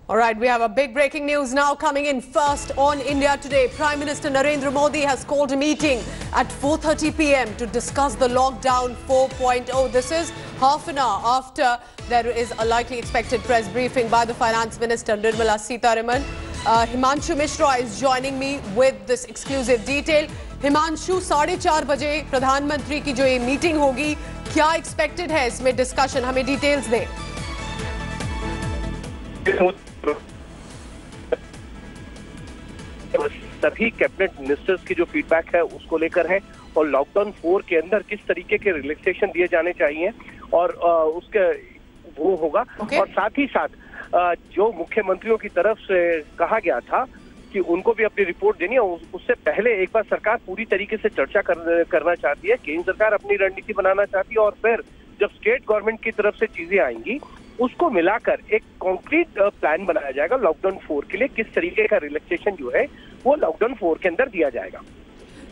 All right, we have a big breaking news now coming in first on India Today. Prime Minister Narendra Modi has called a meeting at 4:30 p.m. to discuss the lockdown 4.0. This is half an hour after there is a likely expected press briefing by the Finance Minister Nirmala Sitharaman. Himanshu Mishra is joining me with this exclusive detail. Himanshu 4:30 बजे प्रधानमंत्री की जो ये meeting होगी, क्या expected है इसमें discussion, हमें डिटेल्स दें। सभी कैबिनेट मिनिस्टर्स की जो फीडबैक है उसको लेकर है और लॉकडाउन 4 के अंदर किस तरीके के रिलैक्सेशन दिए जाने चाहिए और उसके वो होगा। और साथ ही साथ जो मुख्यमंत्रियों की तरफ से कहा गया था कि उनको भी अपनी रिपोर्ट देनी है, उससे पहले एक बार सरकार पूरी तरीके से चर्चा करना चाहती है। केंद्र सरकार अपनी रणनीति बनाना चाहती है और फिर जब स्टेट गवर्नमेंट की तरफ से चीजें आएंगी उसको मिलाकर एक कॉन्क्रीट प्लान बनाया जाएगा लॉकडाउन 4 के लिए। किस तरीके का रिलैक्सेशन जो है वो लॉकडाउन 4 के अंदर दिया जाएगा।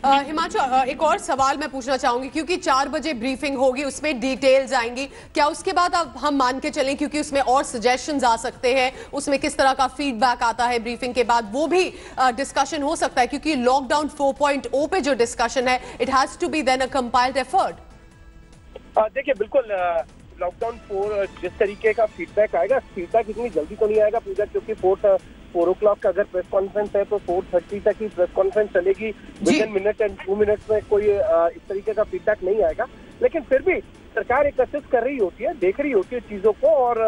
हिमांशु, एक और सवाल मैं पूछना चाहूंगी, क्योंकि 4 बजे ब्रीफिंग होगी, उसमें डिटेल्स आएंगी, क्या उसके बाद अब हम मान के चलें, क्योंकि उसमें और सजेशंस आ सकते हैं, उसमें किस तरह का फीडबैक आता है ब्रीफिंग के बाद, वो भी डिस्कशन हो सकता है, क्योंकि लॉकडाउन 4.0 पे जो डिस्कशन है, it has to be then a compiled effort. देखिए, बिल्कुल लॉकडाउन 4 जिस तरीके का फीडबैक आएगा, फीडबैक इतनी जल्दी तो नहीं आएगा पूजा, क्योंकि 4 o'clock का अगर प्रेस कॉन्फ्रेंस है तो 4:30 तक ही प्रेस कॉन्फ्रेंस चलेगी। विदिन मिनट एंड 2 मिनट्स में कोई इस तरीके का फीडबैक नहीं आएगा, लेकिन फिर भी सरकार एक असेस कर रही होती है, देख रही होती है चीजों को, और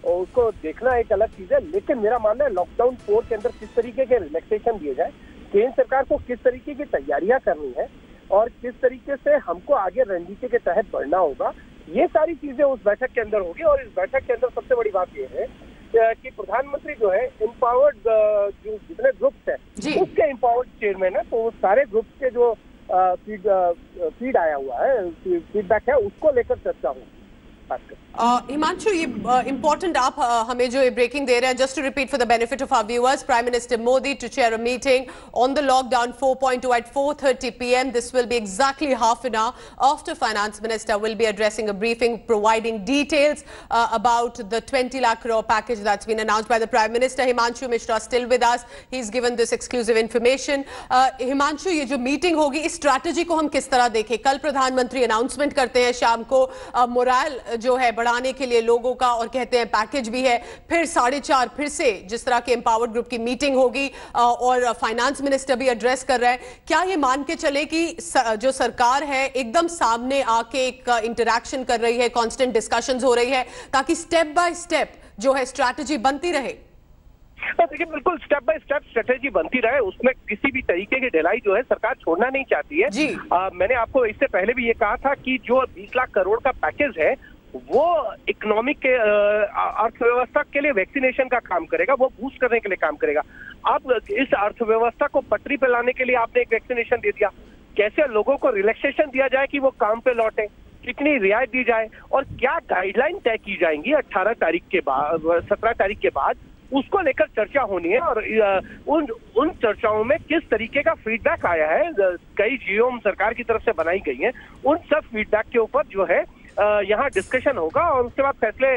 उसको देखना एक अलग चीज है। लेकिन मेरा मानना है लॉकडाउन 4 के अंदर किस तरीके के रिलैक्सेशन दिए जाए, केंद्र सरकार को किस तरीके की तैयारियां करनी है और किस तरीके से हमको आगे रणनीति के तहत बढ़ना होगा, ये सारी चीजें उस बैठक के अंदर होगी। और इस बैठक के अंदर सबसे बड़ी बात यह है कि प्रधानमंत्री जो है एम्पावर्ड जो जितने ग्रुप्स है उसके एम्पावर्ड चेयरमैन है, तो वो सारे ग्रुप्स के जो फीड आया हुआ है, फीडबैक है, उसको लेकर चर्चा होगी। हिमांशु, ये इम्पोर्टेंट आप हमें जो ब्रेकिंग दे रहे हैं, just to repeat for the benefit of our viewers, prime minister Modi to chair a meeting on the lockdown 4.0 at 4:30 p.m. This will be exactly half an hour after finance minister will be addressing a briefing providing details about the 20 lakh crore package that's been announced by the prime minister. Himanshu Mishra still with us, he's given this exclusive information. Himanshu, ये जो meeting होगी, इस strategy को हम किस तरह देखें? कल प्रधानमंत्री अनाउंसमेंट करते हैं शाम को, मोरल जो है बढ़ाने के लिए लोगों का, और कहते हैं पैकेज भी है, फिर 4:30 फिर से जिस तरह के एम्पावर्ड ग्रुप की मीटिंग होगी और फाइनेंस मिनिस्टर भी एड्रेस कर रहा है। क्या ये मान के चले कि जो सरकार है एकदम सामने आके एक इंटरैक्शन कर रही है, कांस्टेंट डिस्कशंस हो रही है, ताकि स्टेप बाय स्टेप जो है स्ट्रैटेजी बनती रहे? देखिए, बिल्कुल स्टेप बाय स्टेप स्ट्रेटेजी बनती रहे, उसमें किसी भी तरीके की ढिलाई जो है सरकार छोड़ना नहीं चाहती है। मैंने आपको इससे पहले भी ये कहा था कि जो 20 लाख करोड़ का पैकेज है वो इकोनॉमिक के अर्थव्यवस्था के लिए वैक्सीनेशन का काम करेगा, वो बूस्ट करने के लिए काम करेगा। अब इस अर्थव्यवस्था को पटरी पे लाने के लिए आपने एक वैक्सीनेशन दे दिया, कैसे लोगों को रिलैक्सेशन दिया जाए कि वो काम पे लौटे, कितनी रियायत दी जाए और क्या गाइडलाइन तय की जाएंगी 18 तारीख के बाद, 17 तारीख के बाद, उसको लेकर चर्चा होनी है। और उन चर्चाओं में किस तरीके का फीडबैक आया है, कई जीओ सरकार की तरफ से बनाई गई है, उन सब फीडबैक के ऊपर जो है यहाँ डिस्कशन होगा और उसके बाद फैसले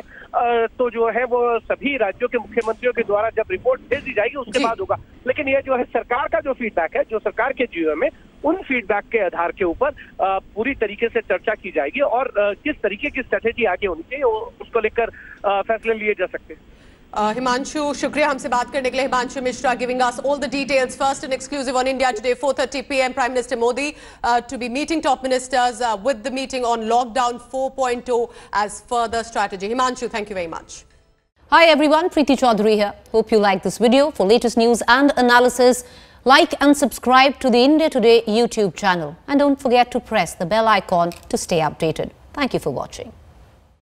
तो जो है वो सभी राज्यों के मुख्यमंत्रियों के द्वारा जब रिपोर्ट भेज दी जाएगी उसके बाद होगा। लेकिन ये जो है सरकार का जो फीडबैक है, जो सरकार के जीओ में, उन फीडबैक के आधार के ऊपर पूरी तरीके से चर्चा की जाएगी और किस तरीके की स्ट्रेटेजी आगे होनी चाहिए उसको लेकर फैसले लिए जा सकते हैं। हिमांशु, शुक्रिया हमसे बात करने के लिए। Himanshu Mishra giving us all the details. First and exclusive on India Today, 4:30 p.m. Prime Minister Modi to be meeting top ministers with the meeting on lockdown 4.0 as further strategy. Himanshu, thank you very much. Hi everyone, Preeti Chaudhary here. Hope you like this video. For latest news and analysis, like and subscribe to the India Today YouTube channel. And don't forget to press the bell icon to stay updated. Thank you for watching.